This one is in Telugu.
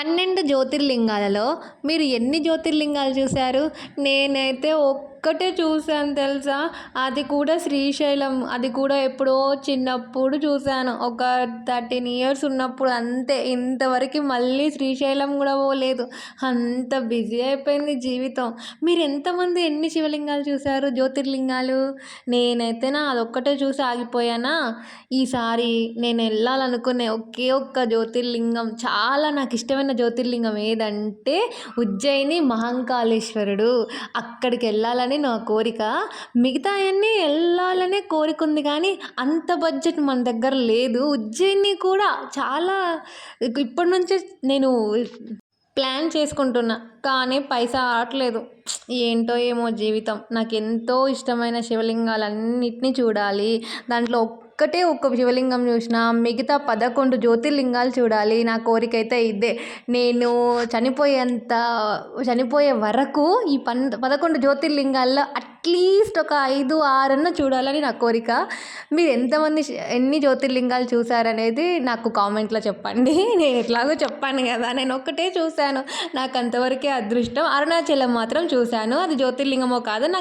12 జ్యోతిర్లింగాలలో మీరు ఎన్ని జ్యోతిర్లింగాలు చూశారు? నేనైతే ఒక్కటే చూశాను తెలుసా? అది కూడా శ్రీశైలం. అది కూడా ఎప్పుడో చిన్నప్పుడు చూశాను. ఒక 13 ఇయర్స్ ఉన్నప్పుడు అంతే. ఇంతవరకు మళ్ళీ శ్రీశైలం కూడా పోలేదు. అంత బిజీ అయిపోయింది జీవితం. మీరు ఎంతమంది ఎన్ని శివలింగాలు చూశారు? జ్యోతిర్లింగాలు? నేనైతే అదొక్కటే చూసి ఆగిపోయానా? ఈసారి నేను వెళ్ళాలనుకునే ఒకే ఒక్క జ్యోతిర్లింగం, చాలా నాకు ఇష్టమైన జ్యోతిర్లింగం ఏదంటే ఉజ్జయిని మహంకాళేశ్వరుడు. అక్కడికి వెళ్ళాలని నా కోరిక. మిగతా అన్నీ వెళ్ళాలనే కోరిక ఉంది కానీ అంత బడ్జెట్ మన దగ్గర లేదు. ఉజ్జయిని కూడా చాలా ఇప్పటి నుంచే నేను ప్లాన్ చేసుకుంటున్నా కానీ పైసా ఆడట్లేదు. ఏంటో ఏమో జీవితం. నాకు ఎంతో ఇష్టమైన శివలింగాలన్నిటినీ చూడాలి. దాంట్లో ఒక్కటే ఒక్క శివలింగం చూసిన మిగతా 11 జ్యోతిర్లింగాలు చూడాలి. నా కోరిక అయితే ఇదే. నేను చనిపోయే వరకు ఈ 11 జ్యోతిర్లింగాల్లో అట్లీస్ట్ ఒక 5, 6 అన్న చూడాలని నా కోరిక. మీరు ఎన్ని జ్యోతిర్లింగాలు చూసారనేది నాకు కామెంట్లో చెప్పండి. నేను ఎట్లాగో చెప్పాను కదా, నేను ఒక్కటే చూశాను. నాకు అంతవరకే అదృష్టం. అరుణాచలం మాత్రం చూశాను. అది జ్యోతిర్లింగమో కాదో నాకు